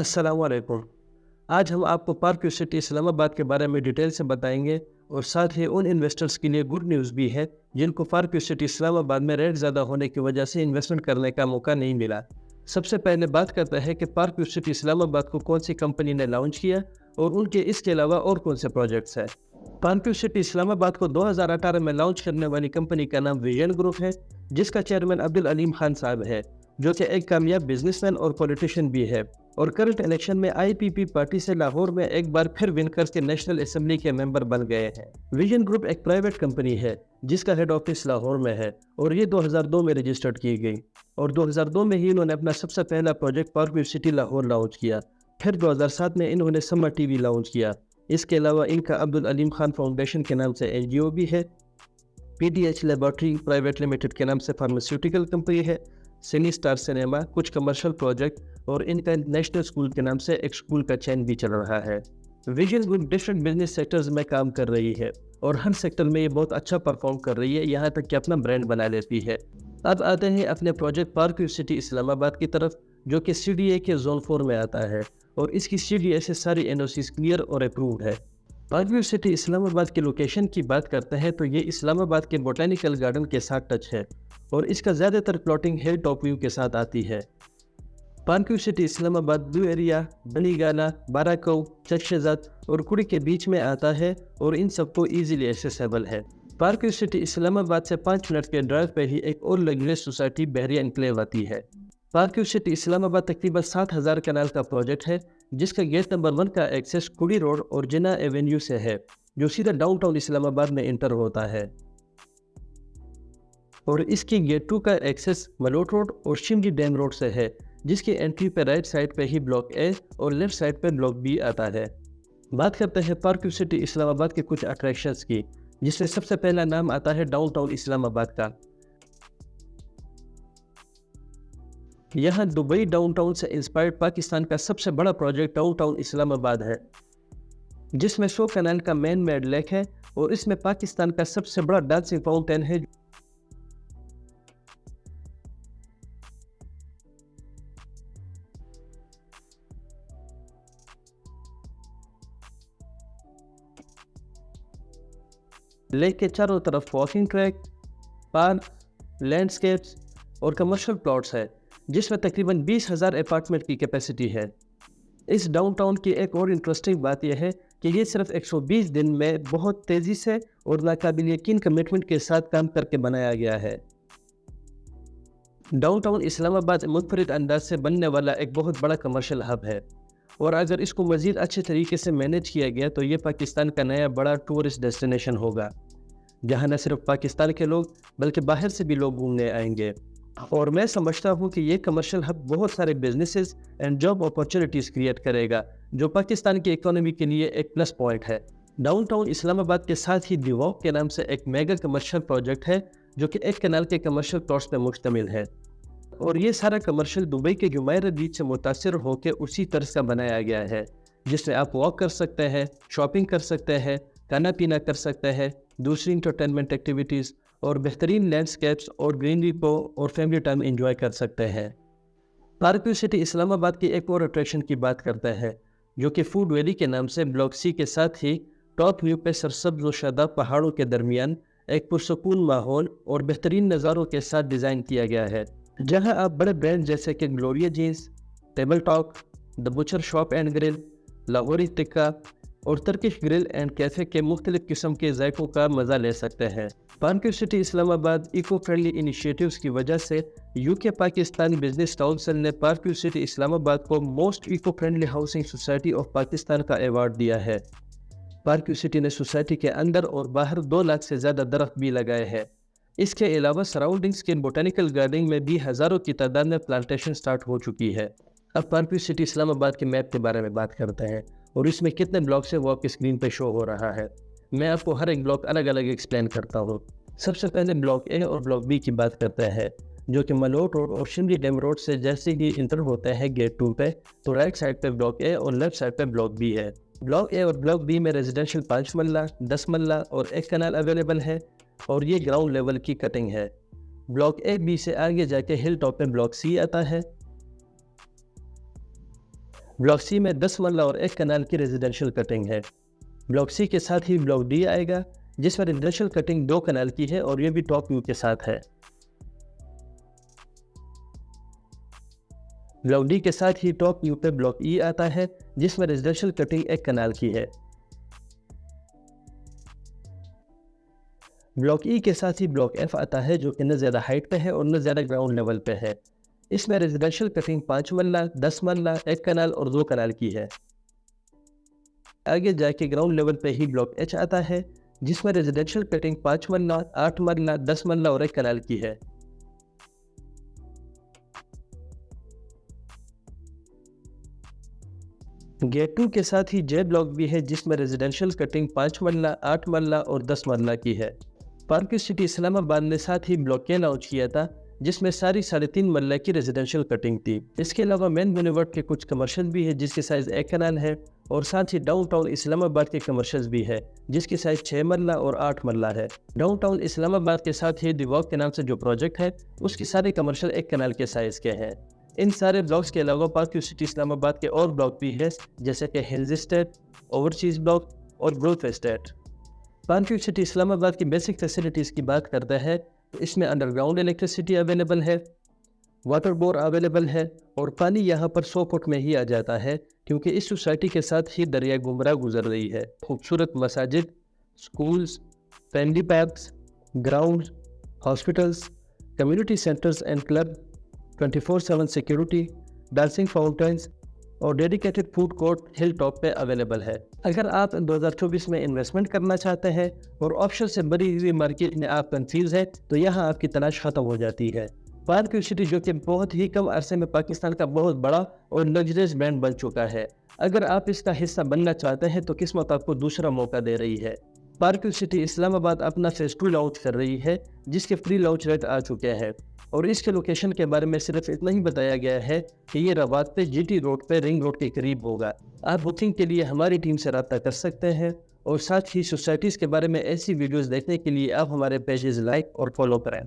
अस्सलाम वालेकुम। आज हम आपको पार्क सिटी इस्लामाबाद के बारे में डिटेल से बताएंगे और साथ ही उन इन्वेस्टर्स के लिए गुड न्यूज़ भी है जिनको पार्क सिटी इस्लामाबाद में रेट ज़्यादा होने की वजह से इन्वेस्टमेंट करने का मौका नहीं मिला। सबसे पहले बात करते हैं कि पार्क सिटी इस्लामाबाद को कौन सी कंपनी ने लॉन्च किया और उनके इसके अलावा और कौन से प्रोजेक्ट्स हैं। पार्क सिटी इस्लामाबाद को 2018 में लॉन्च करने वाली कंपनी का नाम विजन ग्रुप है, जिसका चेयरमैन अब्दुल अलीम खान साहब है, जो कि एक कामयाब बिजनेसमैन और पॉलिटिशियन भी है और करंट इलेक्शन में आईपीपी पार्टी से लाहौर में एक बार फिर विन करके नेशनल असेंबली के मेंबर बन गए हैं। विजन ग्रुप एक प्राइवेट कंपनी है जिसका हेड ऑफिस लाहौर में है और ये 2002 में रजिस्टर्ड की गई और 2002 में ही इन्होंने अपना सबसे पहला project park city Lahore launch किया। फिर 2007 में इन्होंने समर टीवी लॉन्च किया। इसके अलावा इनका अब्दुल अलीम खान फाउंडेशन के नाम से एनजीओ भी है, पीडीएच लेबोरेटरी प्राइवेट लिमिटेड के नाम से फार्मास्यूटिकल कंपनी है, सिनी स्टार सिनेमा, कुछ कमर्शियल प्रोजेक्ट और इनका नेशनल स्कूल के नाम से एक स्कूल का चैन भी चल रहा है। Vision group different business sectors में काम कर रही है और हर सेक्टर में ये बहुत अच्छा परफॉर्म कर रही है, यहाँ तक कि अपना ब्रांड बना लेती है। अब आते हैं अपने प्रोजेक्ट पार्क सिटी इस्लामाबाद की तरफ, जो कि सीडीए के जोन 4 में आता है और इसकी सीडीए से सारी एनओसीज क्लियर और अप्रूव्ड है। पार्क सिटी इस्लामाबाद की लोकेशन की बात करते हैं तो ये इस्लामाबाद के बोटेनिकल गार्डन के साथ टच है और इसका ज़्यादातर प्लॉटिंग हिल टॉप व्यू के साथ आती है। Park city Islamabad blue area, Banigala, Barakau, Chak Shahzad और कुड़ी के बीच में आता है और इन सबको ईजिली एक्सेसिबल है। पार्क सिटी इस्लामाबाद से 5 मिनट के ड्राइव पर ही एक और लग्जरियस सोसाइटी बहरिया एनक्लेव आती है। पार्क सिटी इस्लामाबाद तकरीबन 7000 कनाल का प्रोजेक्ट है जिसका गेट नंबर 1 का एक्सेस कुड़ी रोड और जिना एवेन्यू से है, जो सीधा डाउनटाउन इस्लामाबाद में इंटर होता है और इसकी गेट 2 का एक्सेस मलोट रोड और शिमली डैम रोड से है, जिसकी एंट्री पे राइट साइड पे ही ब्लॉक ए और लेफ्ट साइड पे ब्लॉक बी आता है। बात करते हैं पार्क सिटी इस्लामाबाद के कुछ अट्रैक्शंस की, जिसमें सबसे पहला नाम आता है डाउनटाउन इस्लामाबाद का। यहाँ दुबई डाउनटाउन से इंस्पायर्ड पाकिस्तान का सबसे बड़ा प्रोजेक्ट डाउनटाउन इस्लामाबाद है, जिसमें 100 कनाल का मैन मेड लेक है और इसमें पाकिस्तान का सबसे बड़ा डांसिंग फाउंटेन है। लेक के चारों तरफ वॉकिंग ट्रैक, पार्क, लैंडस्केप्स और कमर्शियल प्लॉट्स है, जिसमें तकरीबन 20,000 अपार्टमेंट की कैपेसिटी है। इस डाउनटाउन की एक और इंटरेस्टिंग बात यह है कि ये सिर्फ 120 दिन में बहुत तेज़ी से और नाकाबिल यकीन कमिटमेंट के साथ काम करके बनाया गया है। डाउनटाउन इस्लामाबाद मुनफरिद अंदाज से बनने वाला एक बहुत बड़ा कमर्शियल हब है और अगर इसको मज़ीद अच्छे तरीके से मैनेज किया गया तो ये पाकिस्तान का नया बड़ा टूरिस्ट डेस्टिनेशन होगा, जहाँ न सिर्फ पाकिस्तान के लोग बल्कि बाहर से भी लोग घूमने आएंगे। और मैं समझता हूँ कि ये कमर्शियल हब बहुत सारे businesses and job opportunities create करेगा, जो पाकिस्तान की इकोनॉमी के लिए एक प्लस पॉइंट है। डाउनटाउन इस्लामाबाद के साथ ही दी वॉक के नाम से एक मेगा कमर्शियल प्रोजेक्ट है, जो कि एक कनाल के कमर्शियल प्लॉट्स पर मुश्तमिल है और ये सारा कमर्शियल दुबई के जुमैरा बीच से मुतासिर होकर उसी तरह का बनाया गया है, जिसमें आप वॉक कर सकते हैं, शॉपिंग कर सकते हैं, खाना पीना कर सकते हैं, दूसरी इंटरटेनमेंट एक्टिविटीज़ और बेहतरीन लैंडस्केप्स और ग्रीनरी को और फैमिली टाइम एंजॉय कर सकते हैं। पार्क सिटी इस्लामाबाद की एक और अट्रैक्शन की बात करते हैं, जो कि फूड वैली के नाम से ब्लॉक सी के साथ ही टॉप व्यू पे सरसब्ज व शादाब पहाड़ों के दरमियान एक पुरसकून माहौल और बेहतरीन नज़ारों के साथ डिज़ाइन किया गया है, जहां आप बड़े ब्रांड जैसे कि Gloria Jeans, Table Talk, the Butcher Shop and Grill, Lahori Tikka और टर्किश ग्रिल एंड कैफ़े के मुख्तलिफ किस्म के जायकों का मज़ा ले सकते हैं। Park city Islamabad eco friendly initiatives की वजह से यूके पाकिस्तान बिजनेस काउंसिल ने पार्क सिटी इस्लामाबाद को most eco friendly housing society of Pakistan का अवार्ड दिया है। पार्क सिटी ने सोसाइटी के अंदर और बाहर 2 लाख से ज़्यादा दरख्त भी लगाए हैं। इसके अलावा सराउंडिंग्स के बोटेनिकल गार्डन में भी हज़ारों की तादाद में प्लांटेशन स्टार्ट हो चुकी है। अब पार्क सिटी इस्लामाबाद के मैप के बारे में बात करते हैं और इसमें कितने ब्लॉक से वो आपकी स्क्रीन पे शो हो रहा है। मैं आपको हर एक ब्लॉक अलग अलग एक्सप्लेन करता हूँ। सबसे पहले ब्लॉक ए और ब्लॉक बी की बात करते हैं, जो कि मलोट रोड और शिमली डैम रोड से जैसे ही इंटर होते हैं गेट 2 पे, तो राइट साइड पे ब्लॉक ए और लेफ्ट साइड पे ब्लॉक बी है। ब्लॉक ए और ब्लॉक बी में रेजिडेंशियल 5 मल्ला, 10 मल्ला और 1 कनाल अवेलेबल है और ये ग्राउंड लेवल की कटिंग है। ब्लॉक ए बी से आगे जाके हिल टॉप में ब्लॉक सी आता है। ब्लॉक सी में 10 मरला और एक कनाल की रेजिडेंशियल कटिंग है। ब्लॉक सी के साथ ही ब्लॉक डी आएगा जिसमें रेजिडेंशियल कटिंग 2 कनाल की है और ये भी टॉप व्यू के साथ है। ब्लॉक डी के साथ ही टॉप व्यू पे ब्लॉक ई आता है जिसमें रेजिडेंशियल कटिंग 1 कनाल की है। ब्लॉक ई के साथ ही ब्लॉक एफ आता है जो कि न ज़्यादा हाइट पे है और न ज़्यादा ग्राउंड लेवल पे है। इसमें रेजिडेंशियल कटिंग 5 मरला, 10 मरला, 1 कनाल और 2 कनाल की है। आगे जाके ग्राउंड लेवल पे ही ब्लॉक एच आता है जिसमें रेजिडेंशियल कटिंग 5 मरला, 8 मरला, 10 मरला और 1 कनाल की है। गेट 2 के साथ ही जे ब्लॉक भी है जिसमें रेजिडेंशियल कटिंग 5 मरला, 8 मरला और 10 मरला की है। पार्क सिटी इस्लामाबाद ने साथ ही ब्लॉक के लॉन्च किया था जिसमें सारी 3.5 मरला की रेजिडेंशियल कटिंग थी। इसके अलावा मेन बोulevard के कुछ कमर्शियल भी है जिसकी साइज़ 1 कनाल है और साथ ही डाउनटाउन इस्लामाबाद के कमर्शियल्स भी है जिसकी साइज़ 6 मरला और 8 मरला है। डाउनटाउन इस्लामाबाद के साथ ही दी वॉक के नाम से जो प्रोजेक्ट है उसके सारे कमर्शियल 1 कनाल के साइज़ के हैं। इन सारे ब्लॉक्स के अलावा पार्क सिटी इस्लामाबाद के और ब्लॉक भी है जैसे कि हिल्स एस्टेट, ओवरसीज ब्लॉक और growth estate. Park city Islamabad की बेसिक फैसिलिटीज़ की बात करते हैं तो इसमें अंडरग्राउंड इलेक्ट्रिसिटी अवेलेबल है, वाटर बोर अवेलेबल है और पानी यहाँ पर 100 फुट में ही आ जाता है क्योंकि इस सोसाइटी के साथ ही दरिया गुमरा गुजर रही है। खूबसूरत मसाजिद, schools, family parks, ground, hospitals, community centres and club, 24/7 security, dancing fountains और dedicated food court hill top पे अवेलेबल है। अगर आप 2024 में इन्वेस्टमेंट करना चाहते हैं और ऑप्शन से भरी हुई मार्केट में आप कंफ्यूज हैं तो यहाँ आपकी तलाश खत्म हो जाती है। पार्क सिटी जो कि बहुत ही कम अरसे में पाकिस्तान का बहुत बड़ा और लग्जरियस ब्रांड बन चुका है, अगर आप इसका हिस्सा बनना चाहते हैं तो किस्मत आपको दूसरा मौका दे रही है। पार्क सिटी इस्लामाबाद अपना फेज 2 लॉन्च कर रही है जिसके प्री लॉन्च रेट आ चुके हैं और इसके लोकेशन के बारे में सिर्फ इतना ही बताया गया है कि ये रवात पे जीटी रोड पे रिंग रोड के करीब होगा। आप बुकिंग के लिए हमारी टीम से रब्ता कर सकते हैं और साथ ही सोसाइटीज़ के बारे में ऐसी वीडियोस देखने के लिए आप हमारे पेजेस लाइक और फॉलो करें।